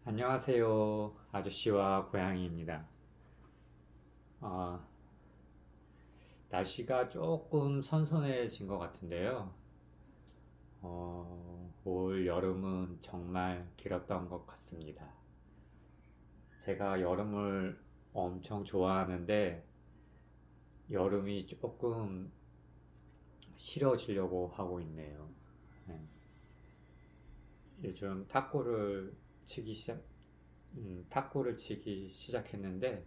안녕하세요. 아저씨와 고양이입니다. 아, 날씨가 조금 선선해진 것 같은데요. 올 여름은 정말 길었던 것 같습니다. 제가 여름을 엄청 좋아하는데 여름이 조금 싫어지려고 하고 있네요. 네. 요즘 탁구를 치기 시작했는데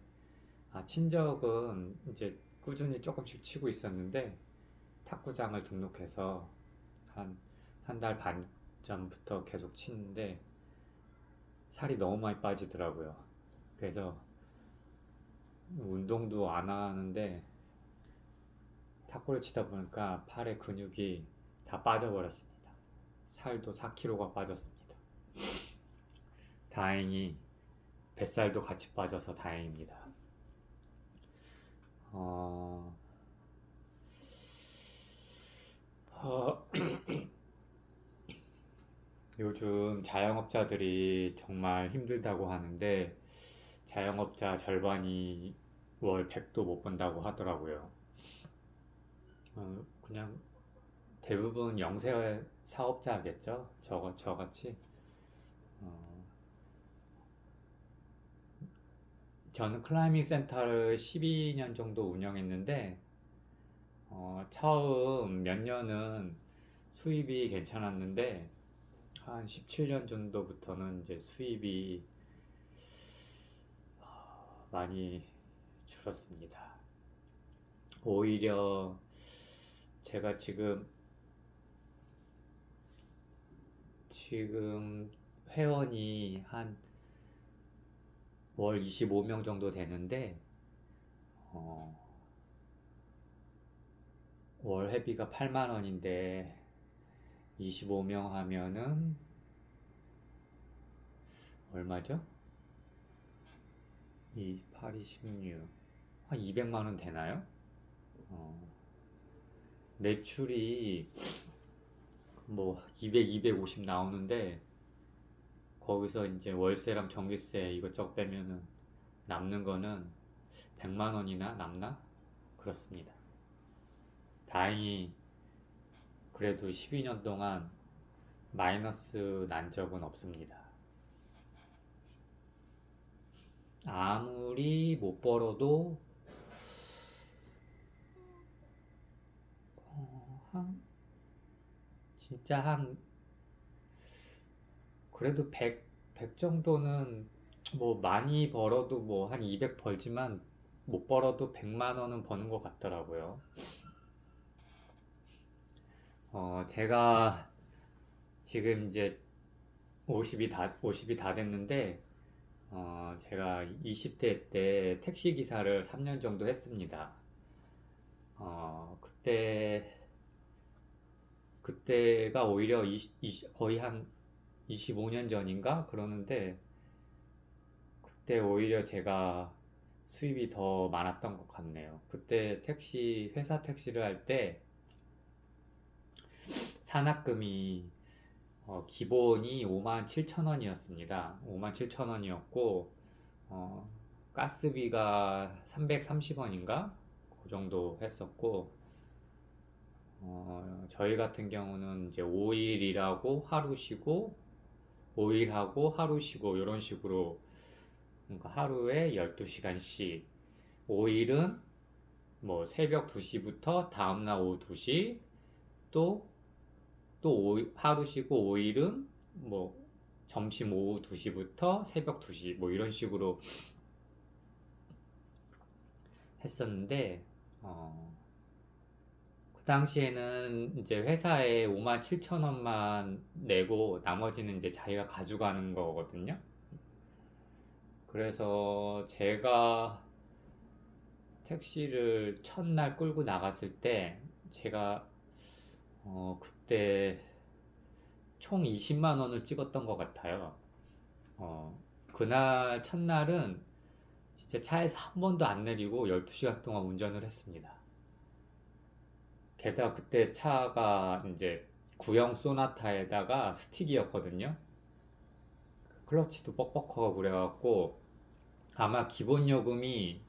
친 적은 이제 꾸준히 조금씩 치고 있었는데 탁구장을 등록해서 한 달 반 전부터 계속 치는데 살이 너무 많이 빠지더라고요. 그래서 운동도 안 하는데 탁구를 치다 보니까 팔의 근육이 다 빠져버렸습니다. 살도 4kg가 빠졌습니다. 다행히 뱃살도 같이 빠져서 다행입니다. 어, 어, 요즘 자영업자들이 정말 힘들다고 하는데 자영업자 절반이 월 100도 못 번다고 하더라고요. 그냥 대부분 영세 사업자겠죠? 저같이. 어, 저는 클라이밍 센터를 12년 정도 운영했는데 처음 몇 년은 수입이 괜찮았는데 한 17년 정도부터는 이제 수입이 많이 줄었습니다. 오히려 제가 지금 회원이 한 월 25명 정도 되는데 어, 월 회비가 8만 원인데 25명 하면은 얼마죠? 8, 26, 한 200만 원 되나요? 어, 매출이 뭐 200, 250 나오는데 거기서 이제 월세랑 전기세 이것저것 빼면은 남는 거는 100만 원이나 남나? 그렇습니다. 다행히 그래도 12년 동안 마이너스 난 적은 없습니다. 아무리 못 벌어도 한 진짜 한 그래도 100 정도는 뭐 많이 벌어도 뭐 한 200 벌지만 못 벌어도 100만 원은 버는 것 같더라고요. 제가 지금 이제 50이 다 됐는데 제가 20대 때 택시 기사를 3년 정도 했습니다. 그때가 오히려 거의 한 25년 전인가 그러는데 그때 오히려 제가 수입이 더 많았던 것 같네요. 그때 회사 택시를 할 때 산학금이 기본이 5만 7천 원이었습니다. 5만 7천 원이었고 가스비가 330원인가 그 정도 했었고 저희 같은 경우는 이제 5일 일하고 하루 쉬고 5일 하고 하루 쉬고 이런 식으로 그러니까 하루에 12시간씩 5일은 뭐 새벽 2시부터 다음날 오후 2시 또 하루 쉬고 5일은 뭐 점심 오후 2시부터 새벽 2시 뭐 이런 식으로 했었는데 그 당시에는 이제 회사에 5만 7천 원만 내고 나머지는 이제 자기가 가져가는 거거든요. 그래서 제가 택시를 첫날 끌고 나갔을 때 제가 그때 총 20만 원을 찍었던 것 같아요. 그날 첫날은 진짜 차에서 한 번도 안 내리고 12시간 동안 운전을 했습니다. 게다가 그때 차가 이제 구형 소나타에다가 스틱이었거든요. 클러치도 뻑뻑하고 그래갖고 아마 기본 요금이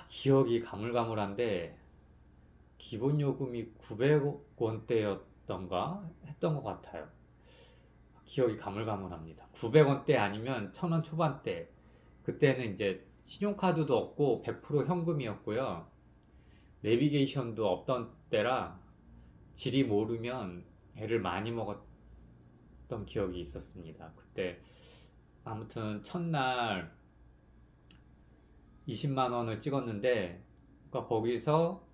기억이 가물가물한데 기본 요금이 900원대였던가 했던 것 같아요. 기억이 가물가물합니다. 900원대 아니면 1000원 초반대. 그때는 이제 신용카드도 없고 100% 현금이었고요. 내비게이션도 없던 때라 지리 모르면 애를 많이 먹었던 기억이 있었습니다. 그때 아무튼 첫날 20만 원을 찍었는데 그러니까 거기서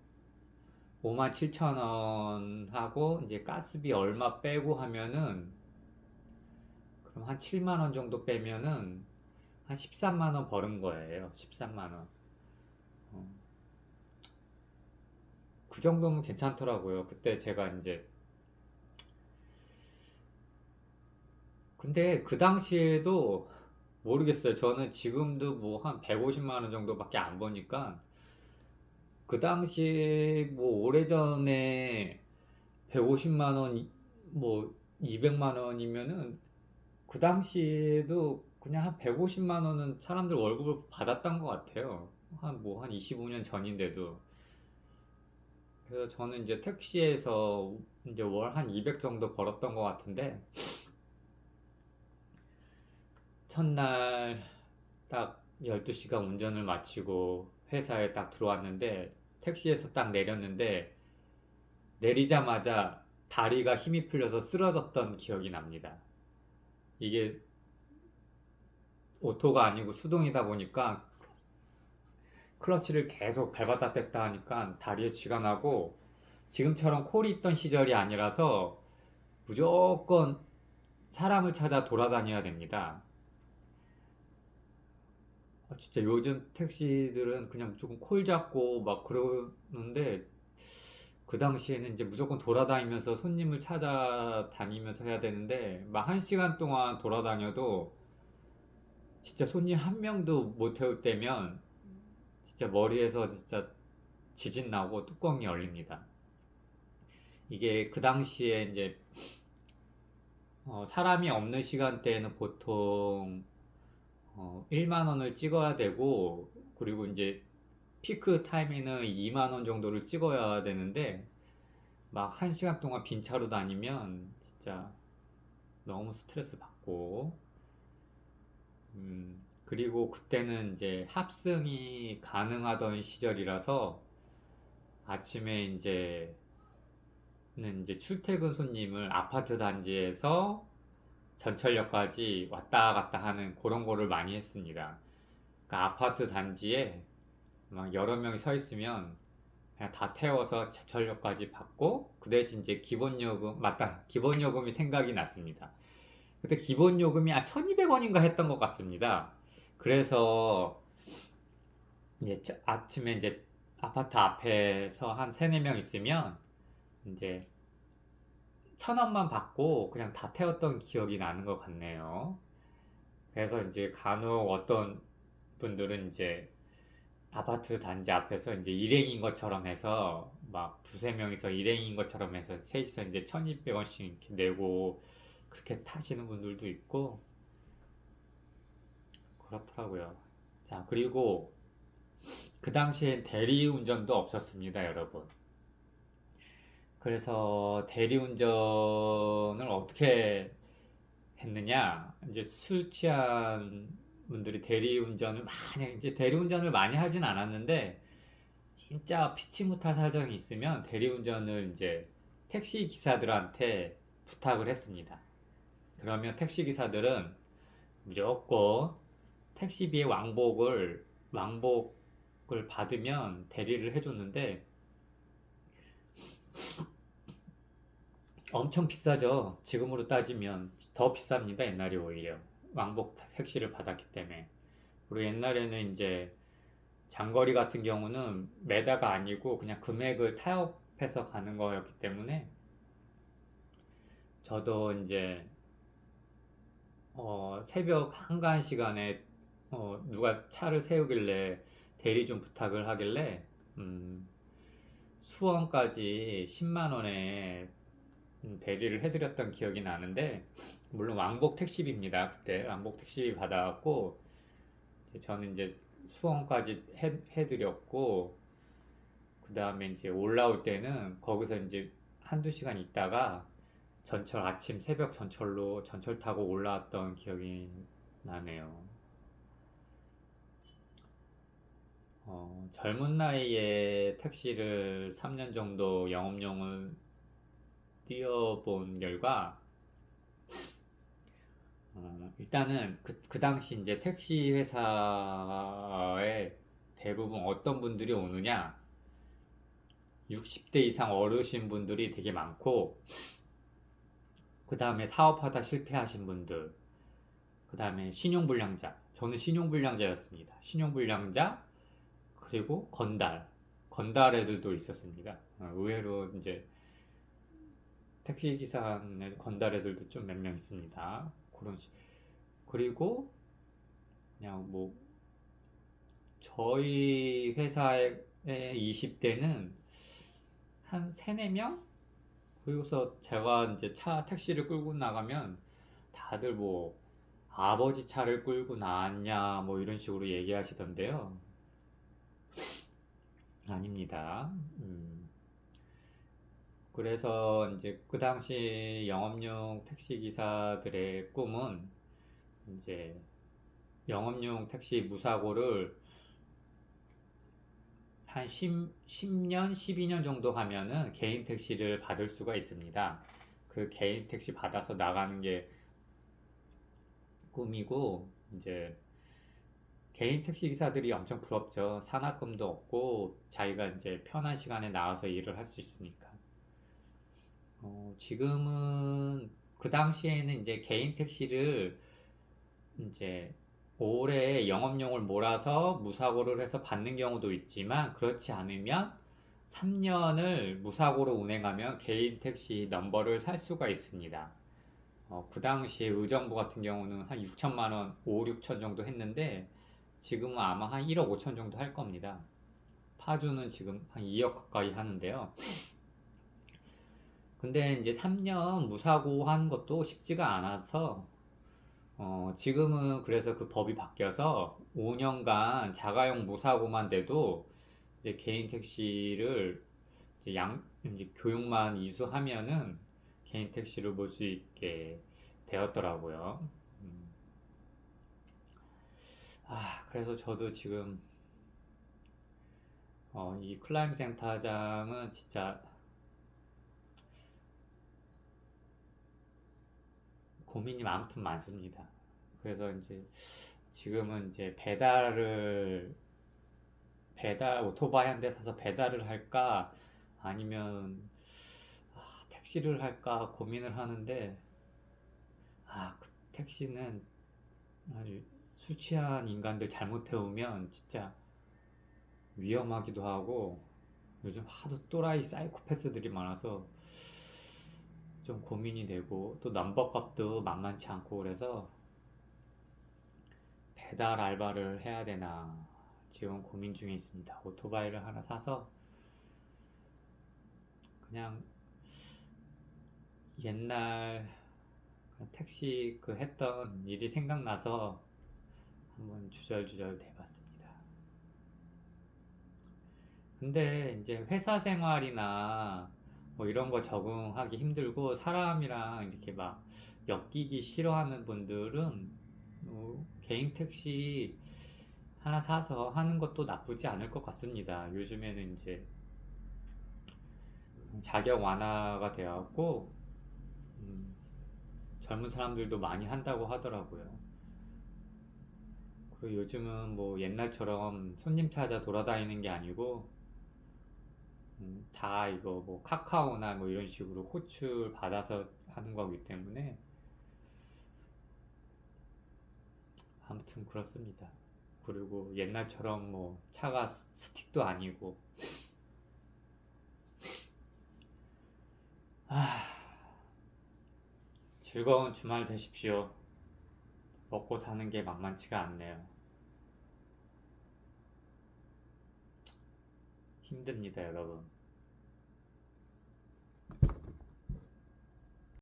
57,000원 하고 이제 가스비 얼마 빼고 하면은 그럼 한 7만 원 정도 빼면은 한 13만 원 벌은 거예요. 13만 원. 그 정도면 괜찮더라고요. 그때 제가 이제 근데 그 당시에도 모르겠어요. 저는 지금도 뭐 한 150만 원 정도밖에 안 버니까 그 당시에 뭐 오래전에 150만 원, 뭐 200만 원이면은 그 당시에도 그냥 한 150만 원은 사람들 월급을 받았던 것 같아요. 한 25년 전인데도. 그래서 저는 이제 택시에서 이제 월 한 200 정도 벌었던 것 같은데 첫날 딱 12시간 운전을 마치고 회사에 딱 들어왔는데 택시에서 딱 내렸는데 내리자마자 다리가 힘이 풀려서 쓰러졌던 기억이 납니다. 이게 오토가 아니고 수동이다 보니까 클러치를 계속 밟았다 뗐다 하니까 다리에 쥐가 나고 지금처럼 콜이 있던 시절이 아니라서 무조건 사람을 찾아 돌아다녀야 됩니다. 진짜 요즘 택시들은 그냥 무조건 콜 잡고 막 그러는데 그 당시에는 이제 무조건 돌아다니면서 손님을 찾아다니면서 해야 되는데 막 1시간 동안 돌아다녀도 진짜 손님 한 명도 못 태울 때면 진짜 머리에서 진짜 지진 나고 뚜껑이 열립니다. 이게 그 당시에 이제 사람이 없는 시간대에는 보통 1만 원을 찍어야 되고 그리고 이제 피크 타임에는 2만 원 정도를 찍어야 되는데 막 1시간 동안 빈 차로 다니면 진짜 너무 스트레스 받고 그리고 그때는 이제 합승이 가능하던 시절이라서 아침에 이제 출퇴근 손님을 아파트 단지에서 전철역까지 왔다 갔다 하는 그런 거를 많이 했습니다. 그러니까 아파트 단지에 막 여러 명이 서 있으면 그냥 다 태워서 전철역까지 받고 그 대신 이제 기본요금 맞다 기본요금이 생각이 났습니다. 그때 기본요금이 1200원인가 했던 것 같습니다. 그래서 이제 아침에 이제 아파트 앞에서 한 3, 4명 있으면 이제 1,000원만 받고 그냥 다 태웠던 기억이 나는 것 같네요. 그래서 이제 간혹 어떤 분들은 이제 아파트 단지 앞에서 이제 일행인 것처럼 해서 막 두세 명이서 일행인 것처럼 해서 셋이서 이제 1,200원씩 이렇게 내고 그렇게 타시는 분들도 있고 그렇더라고요. 자, 그리고 그 당시엔 대리운전도 없었습니다, 여러분. 그래서 대리운전을 어떻게 했느냐? 이제 술 취한 분들이 대리운전을 많이, 이제 대리운전을 많이 하진 않았는데, 진짜 피치 못할 사정이 있으면 대리운전을 이제 택시 기사들한테 부탁을 했습니다. 그러면 택시 기사들은 무조건 택시비의 왕복을 받으면 대리를 해줬는데, 엄청 비싸죠. 지금으로 따지면 더 비쌉니다. 옛날이 오히려 왕복 택시를 받았기 때문에. 그리고 옛날에는 이제 장거리 같은 경우는 매다가 아니고 그냥 금액을 타협해서 가는 거였기 때문에 저도 이제 새벽 한가한 시간에 누가 차를 세우길래 대리 좀 부탁을 하길래 수원까지 10만 원에 대리를 해드렸던 기억이 나는데, 물론 왕복 택시비입니다. 그때 왕복 택시비 받아갖고 저는 이제 수원까지 해드렸고, 그 다음에 이제 올라올 때는 거기서 이제 한두 시간 있다가 전철, 아침 새벽 전철로 전철 타고 올라왔던 기억이 나네요. 젊은 나이에 택시를 3년 정도 영업용을 뛰어본 결과, 일단은 그 당시 이제 택시 회사에 대부분 어떤 분들이 오느냐, 60대 이상 어르신 분들이 되게 많고, 그 다음에 사업하다 실패하신 분들, 그 다음에 신용불량자. 저는 신용불량자였습니다. 신용불량자, 그리고 건달 애들도 있었습니다. 의외로 이제 택시기사 건달 애들도 좀 몇 명 있습니다. 그리고 그냥 뭐 저희 회사의 20대는 한 3, 4명? 그리고서 제가 이제 택시를 끌고 나가면 다들 뭐 아버지 차를 끌고 나왔냐 뭐 이런 식으로 얘기하시던데요. 아닙니다. 그래서 이제 그 당시 영업용 택시 기사들의 꿈은 이제 영업용 택시 무사고를 한 10년, 12년 정도 하면은 개인 택시를 받을 수가 있습니다. 그 개인 택시 받아서 나가는 게 꿈이고, 이제 개인 택시 기사들이 엄청 부럽죠. 산학금도 없고 자기가 이제 편한 시간에 나와서 일을 할 수 있으니까. 지금은 그 당시에는 이제 개인 택시를 이제 올해 영업용을 몰아서 무사고를 해서 받는 경우도 있지만, 그렇지 않으면 3년을 무사고로 운행하면 개인 택시 넘버를 살 수가 있습니다. 그 당시에 의정부 같은 경우는 한 6천만 원, 5, 6천 정도 했는데 지금은 아마 한 1억 5천 정도 할 겁니다. 파주는 지금 한 2억 가까이 하는데요. 근데 이제 3년 무사고 하는 것도 쉽지가 않아서 지금은 그래서 그 법이 바뀌어서 5년간 자가용 무사고만 돼도 이제 개인 택시를 이제 교육만 이수하면은 개인 택시를 볼 수 있게 되었더라고요. 그래서 저도 지금 이 클라임 센터장은 진짜 고민이 아무튼 많습니다. 그래서 이제 지금은 이제 오토바이 한 대 사서 배달을 할까 아니면 택시를 할까 고민을 하는데, 그 택시는 술 취한 인간들 잘못 태우면 진짜 위험하기도 하고, 요즘 하도 또라이 사이코패스들이 많아서 좀 고민이 되고, 또 넘버값도 만만치 않고, 그래서 배달 알바를 해야 되나 지금 고민 중에 있습니다. 오토바이를 하나 사서 그냥 옛날 택시 했던 일이 생각나서 한번 주절주절 대봤습니다. 근데 이제 회사 생활이나 뭐 이런 거 적응하기 힘들고 사람이랑 이렇게 막 엮이기 싫어하는 분들은 개인 택시 하나 사서 하는 것도 나쁘지 않을 것 같습니다. 요즘에는 이제 자격 완화가 되었고, 젊은 사람들도 많이 한다고 하더라고요. 그리고 요즘은 뭐 옛날처럼 손님 찾아 돌아다니는 게 아니고, 다 이거 뭐 카카오나 뭐 이런 식으로 호출 받아서 하는 거기 때문에 아무튼 그렇습니다. 그리고 옛날처럼 뭐 차가 스틱도 아니고, 즐거운 주말 되십시오. 먹고 사는 게 만만치가 않네요. 힘듭니다, 여러분.